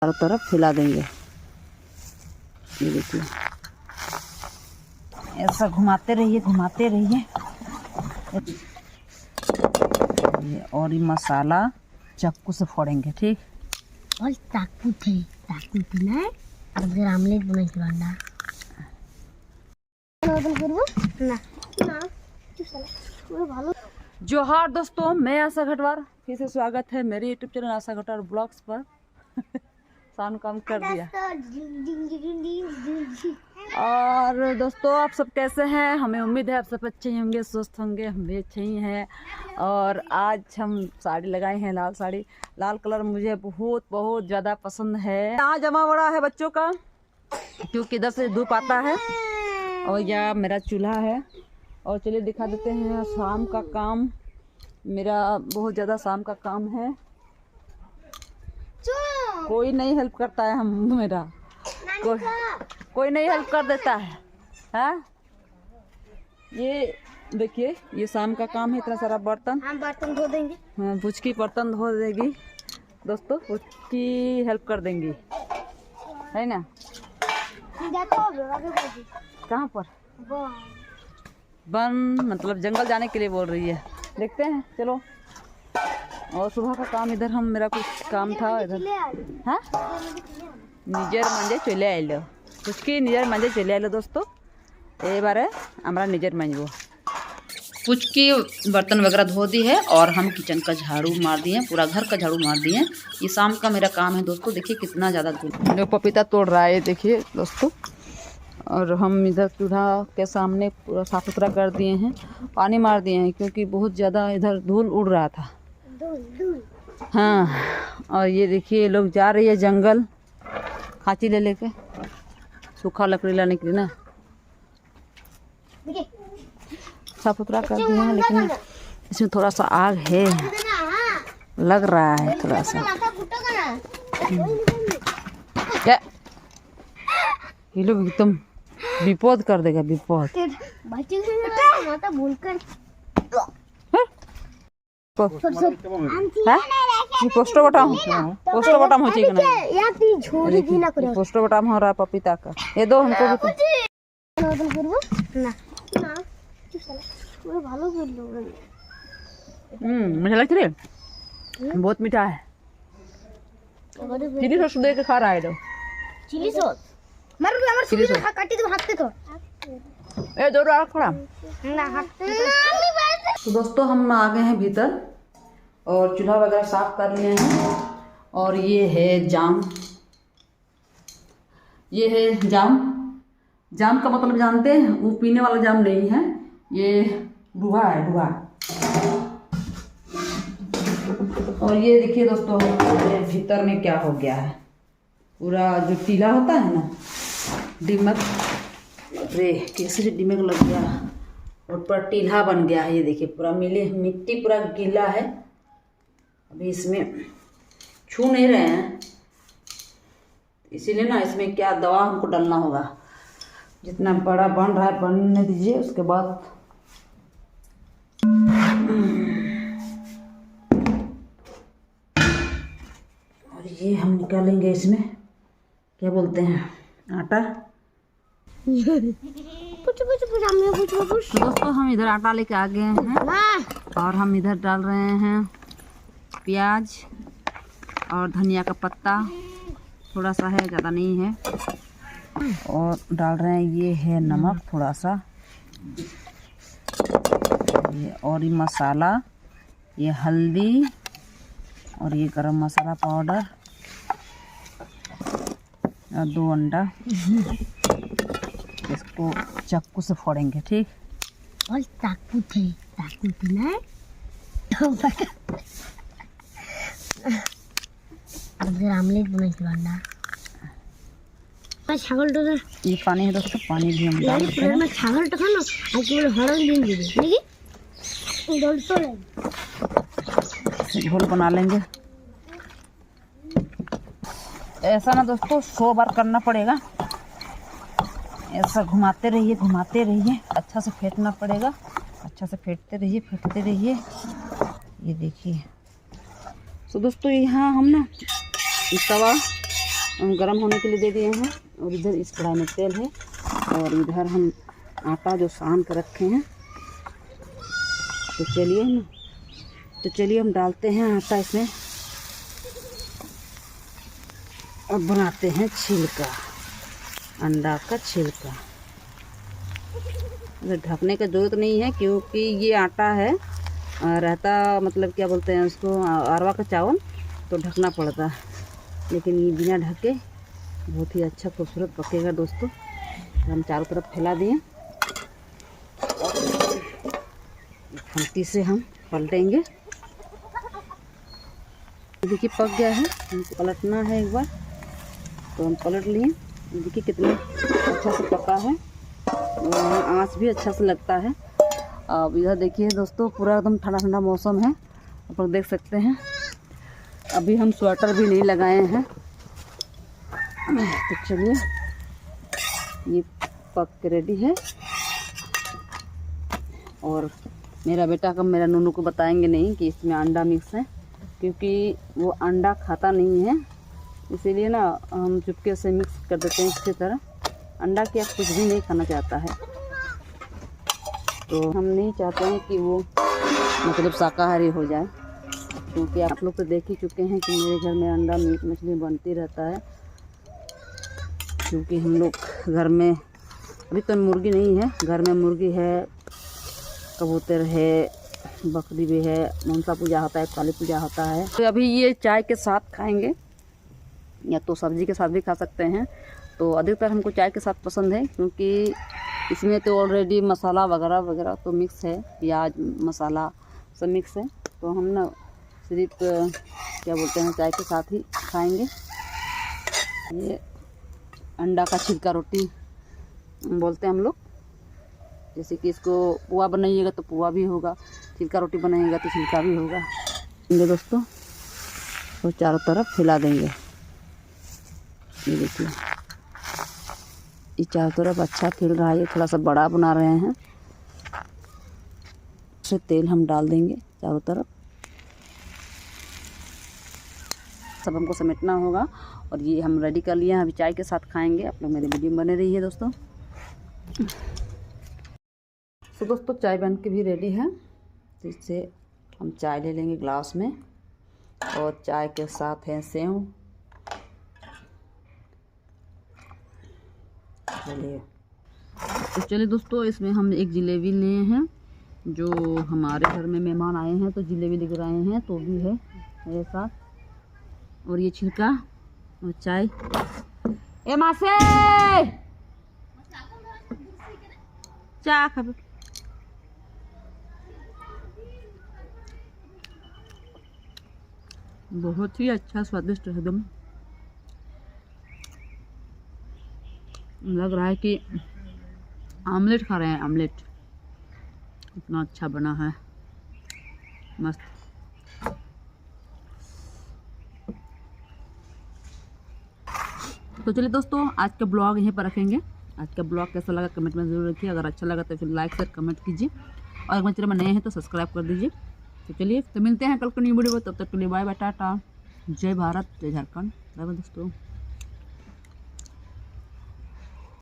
चारों तरफ फैला देंगे। ये देखिए, ऐसा घुमाते रहिए घुमाते रहिए। और ये मसाला चाकू से फोड़ेंगे, ठीक। और चाकू थे ना, अगर आमलेट बनाइए अंडा ना भालो। जोहार दोस्तों, मैं आशा घटवार, फिर से स्वागत है मेरे यूट्यूब चैनल आशा घटवार ब्लॉग्स पर। शान काम कर दिया। और दोस्तों, आप सब कैसे हैं? हमें उम्मीद है आप सब अच्छे ही होंगे, स्वस्थ होंगे, हम भी अच्छे ही हैं। और आज हम साड़ी लगाए हैं, लाल साड़ी। लाल कलर मुझे बहुत बहुत ज़्यादा पसंद है। यहाँ जमा बड़ा है बच्चों का, क्योंकि इधर से धूप आता है। और यह मेरा चूल्हा है। और चलिए दिखा देते हैं शाम का काम। मेरा बहुत ज़्यादा शाम का काम है, कोई नहीं हेल्प करता है। मेरा कोई नहीं हेल्प कर देता है। हाँ, ये देखिए, ये शाम का काम है। इतना सारा बर्तन हम बर्तन धो देंगे। हाँ, पुचकी बर्तन धो देगी दोस्तों, पुचकी हेल्प कर देंगी, है ना। कहाँ पर? वन मतलब जंगल जाने के लिए बोल रही है, देखते हैं चलो। और सुबह का काम इधर मेरा कुछ काम था इधर। हाँ, निजर मंजे चले आइलो, पुचकी निजर मंजे चले आइलो दोस्तों। ये बार हमारा निजर मंजो पुचकी बर्तन वगैरह धो दी है। और हम किचन का झाड़ू मार दिए, पूरा घर का झाड़ू मार दिए। ये शाम का मेरा काम है दोस्तों। देखिए कितना ज़्यादा जो पपीता तोड़ रहा है, देखिए दोस्तों। और हम इधर चूल्हा के सामने पूरा साफ सुथरा कर दिए हैं, पानी मार दिए हैं, क्योंकि बहुत ज़्यादा इधर धूल उड़ रहा था। हाँ, और ये देखिए लोग जा रही है जंगल खांची ले लेके, सूखा लकड़ी लाने के लिए ना। साफ सुथरा कर दिए हैं, लेकिन इसमें थोड़ा सा आग है, लग रहा है थोड़ा सा। क्या ये लोग एकदम विपद कर देगा, विपद। पोस्टर बटाम हो ठीक नहीं, पोस्टर बटाम हो रहा है पपीता का। ये दो हमको मीठा लग रही है, बहुत मीठा है। चिली सॉस दे के खा रहा है तो चिली सॉस चिली सॉस काटी तो हाथ तो ए दो रहा खड़ा ना हाथ। तो दोस्तों, हम आ गए हैं भीतर और चूल्हा वगैरह साफ कर लिए हैं। और ये है जाम, ये है जाम। जाम का मतलब जानते हैं? वो पीने वाला जाम नहीं है, ये डुहा है, डुहा। और ये देखिए दोस्तों, भीतर में क्या हो गया है, पूरा जो टीला होता है ना, डिमक, अरे कैसे डिमक लग गया और पूरा टीला बन गया है। ये देखिए पूरा मिट्टी पूरा गीला है। अभी इसमें छू नहीं रहे हैं, इसीलिए ना इसमें क्या दवा हमको डालना होगा। जितना बड़ा बन रहा है बनने दीजिए, उसके बाद और ये हम निकालेंगे इसमें, क्या बोलते हैं, आटा। दोस्तों, हम इधर आटा लेके आ गए हैं और हम इधर डाल रहे हैं प्याज और धनिया का पत्ता, थोड़ा सा है, ज़्यादा नहीं है। और डाल रहे हैं, ये है नमक थोड़ा सा, ये और ये मसाला, ये हल्दी और ये गरम मसाला पाउडर और 2 अंडा। इसको चाकू से फोड़ेंगे, ठीक। और चाकू थे ना, अगर आमलेट बनाइए अंडा ছাগল টা। ये पानी है दोस्तों, पानी भी हम डाल देते हैं। ছাগল টা খানো আর কি বলে হরল দিন দিবে নাকি দল তো घोल बना लेंगे। ऐसा ना दोस्तों 100 बार करना पड़ेगा, ऐसा घुमाते रहिए, अच्छा से फेंटना पड़ेगा, अच्छा से फेंटते रहिए। ये देखिए। तो दोस्तों, यहाँ हम ना तवा गरम होने के लिए दे दिए हैं। और इधर इस कढ़ाई में तेल है और इधर हम आटा जो सान कर रखे हैं। तो चलिए हम डालते हैं आटा इसमें और बनाते हैं छिलका, अंडा का छिलका। ढकने का ज़रूरत नहीं है क्योंकि ये आटा है रहता, मतलब क्या बोलते हैं उसको, अरवा का चावल, तो ढकना पड़ता है। लेकिन ये बिना ढके बहुत ही अच्छा खूबसूरत पकेगा दोस्तों। तो हम चारों तरफ फैला दिए, खंती से हम पलटेंगे। देखिए पक गया है, हमको पलटना है एक बार, तो हम पलट लिए। देखिए कितना अच्छा से पका है और आँच भी अच्छा से लगता है। अब इधर देखिए दोस्तों पूरा एकदम ठंडा ठंडा मौसम है, आप लोग देख सकते हैं। अभी हम स्वेटर भी नहीं लगाए हैं। तो चलिए ये पक के रेडी है। और मेरा बेटा का मेरा नूनू को बताएंगे नहीं कि इसमें अंडा मिक्स है, क्योंकि वो अंडा खाता नहीं है, इसीलिए ना हम चुपके से मिक्स कर देते हैं इसकी तरह। अंडा क्या कुछ भी नहीं खाना चाहता है, तो हम नहीं चाहते हैं कि वो मतलब शाकाहारी हो जाए। क्योंकि आप लोग तो देख ही चुके हैं कि मेरे घर में अंडा मीट मछली बनती रहता है। क्योंकि हम लोग घर में अभी तो मुर्गी नहीं है, घर में मुर्गी है, कबूतर है, बकरी भी है, मनसा पूजा होता है, काली पूजा होता है। तो अभी ये चाय के साथ खाएंगे या तो सब्जी के साथ भी खा सकते हैं। तो अधिकतर हमको चाय के साथ पसंद है, क्योंकि इसमें तो ऑलरेडी मसाला वगैरह वगैरह तो मिक्स है, प्याज मसाला सब मिक्स है। तो हम ना सिर्फ क्या बोलते हैं चाय के साथ ही खाएंगे। ये अंडा का छिलका रोटी बोलते हैं हम लोग। जैसे कि इसको पुआ बनाइएगा तो पुआ भी होगा, छिलका रोटी बनाइएगा तो छिलका भी होगा। ये दोस्तों तो चारों तरफ फैला देंगे। ये देखिए ये चारों तरफ अच्छा खिल रहा है। ये थोड़ा सा बड़ा बना रहे हैं, से तेल हम डाल देंगे चारों तरफ। सब हमको समेटना होगा और ये हम रेडी कर लिए हैं, अभी चाय के साथ खाएंगे। आप लोग मेरे वीडियो में बने रहिए दोस्तों। तो दोस्तों चाय बन के भी रेडी है, तो इससे हम चाय ले लेंगे ग्लास में और चाय के साथ है सेव। तो चलिए दोस्तों इसमें हम एक जलेबी लिए हैं, जो हमारे घर में मेहमान आए हैं तो जलेबी लेकर आए हैं, तो भी है मेरे साथ। और ये छिलका और चाय। ए मासे चा खा, बहुत ही अच्छा स्वादिष्ट है एकदम। लग रहा है कि आमलेट खा रहे हैं, आमलेट इतना अच्छा बना है, मस्त। तो चलिए दोस्तों आज का ब्लॉग यहीं पर रखेंगे। आज का ब्लॉग कैसा लगा कमेंट में ज़रूर रखिए। अगर अच्छा लगा तो फिर लाइक शेयर कमेंट कीजिए, और अगर मेरे चैनल में नए हैं तो सब्सक्राइब कर दीजिए। तो चलिए तो मिलते हैं कल को न्यू वीडियो में, तब तक के लिए बाय बाय, टाटा, जय भारत, जय झारखंड, बाय बाय दोस्तों।